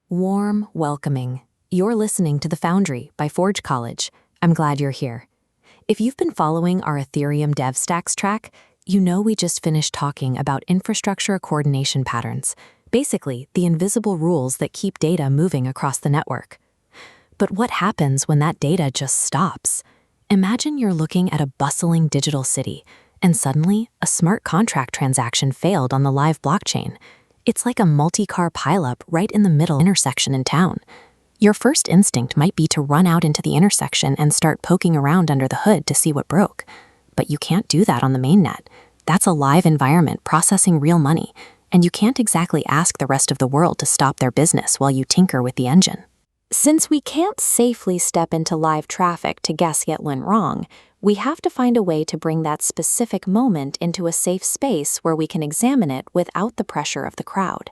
Warm, welcoming. You're listening to The Foundry by Forge College. I'm glad you're here. If you've been following our Ethereum dev stacks track, you know we just finished talking about infrastructure coordination patterns, basically the invisible rules that keep data moving across the network. But what happens when that data just stops? Imagine you're looking at a bustling digital city, and suddenly a smart contract transaction failed on the live blockchain. It's like a multi-car pileup right in the middle intersection in town. Your first instinct might be to run out into the intersection and start poking around under the hood to see what broke. But you can't do that on the mainnet. That's a live environment processing real money, and you can't exactly ask the rest of the world to stop their business while you tinker with the engine. Since we can't safely step into live traffic to guess what went wrong, we have to find a way to bring that specific moment into a safe space where we can examine it without the pressure of the crowd.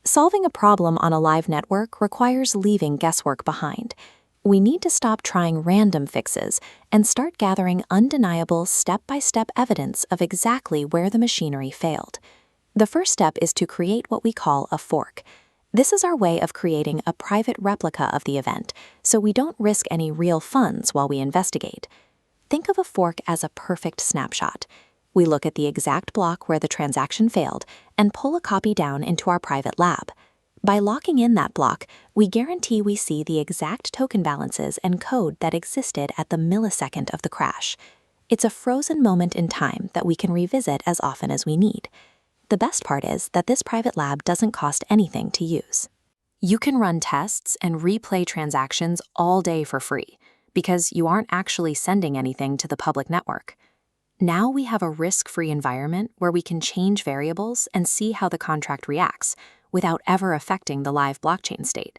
Solving a problem on a live network requires leaving guesswork behind. We need to stop trying random fixes and start gathering undeniable step-by-step evidence of exactly where the machinery failed. The first step is to create what we call a fork. This is our way of creating a private replica of the event, so we don't risk any real funds while we investigate. Think of a fork as a perfect snapshot. We look at the exact block where the transaction failed and pull a copy down into our private lab. By locking in that block, we guarantee we see the exact token balances and code that existed at the millisecond of the crash. It's a frozen moment in time that we can revisit as often as we need. The best part is that this private lab doesn't cost anything to use. You can run tests and replay transactions all day for free, because you aren't actually sending anything to the public network. Now we have a risk-free environment where we can change variables and see how the contract reacts without ever affecting the live blockchain state.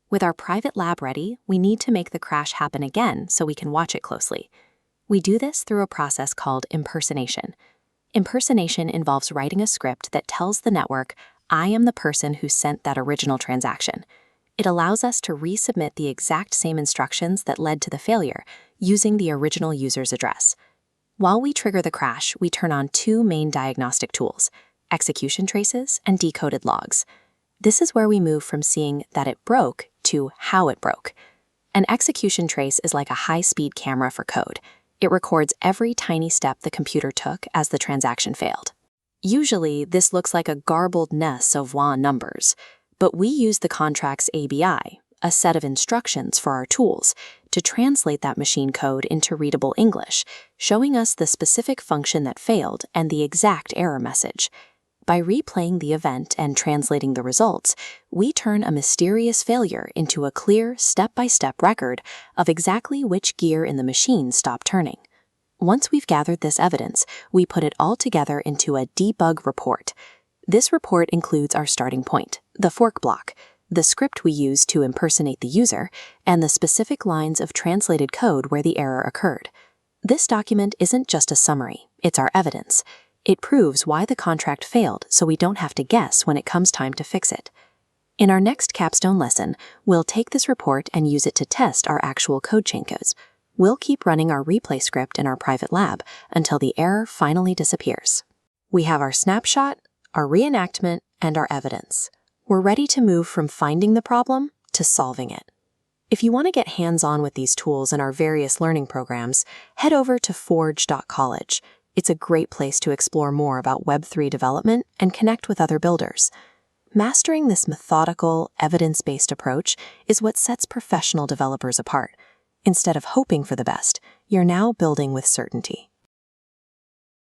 With our private lab ready, we need to make the crash happen again so we can watch it closely. We do this through a process called impersonation. Impersonation involves writing a script that tells the network, I am the person who sent that original transaction. It allows us to resubmit the exact same instructions that led to the failure using the original user's address. While we trigger the crash, we turn on two main diagnostic tools, execution traces and decoded logs. This is where we move from seeing that it broke to how it broke. An execution trace is like a high-speed camera for code. It records every tiny step the computer took as the transaction failed. Usually, this looks like a garbled mess of raw numbers, but we use the contract's ABI, a set of instructions for our tools, to translate that machine code into readable English, showing us the specific function that failed and the exact error message. By replaying the event and translating the results, we turn a mysterious failure into a clear, step-by-step record of exactly which gear in the machine stopped turning. Once we've gathered this evidence, we put it all together into a debug report. This report includes our starting point, the fork block, the script we use to impersonate the user, and the specific lines of translated code where the error occurred. This document isn't just a summary, it's our evidence. It proves why the contract failed so we don't have to guess when it comes time to fix it. In our next capstone lesson, we'll take this report and use it to test our actual code chain codes. We'll keep running our replay script in our private lab until the error finally disappears. We have our snapshot, our reenactment, and our evidence. We're ready to move from finding the problem to solving it. If you want to get hands-on with these tools in our various learning programs, head over to forge.college. It's a great place to explore more about Web3 development and connect with other builders. Mastering this methodical, evidence-based approach is what sets professional developers apart. Instead of hoping for the best, you're now building with certainty.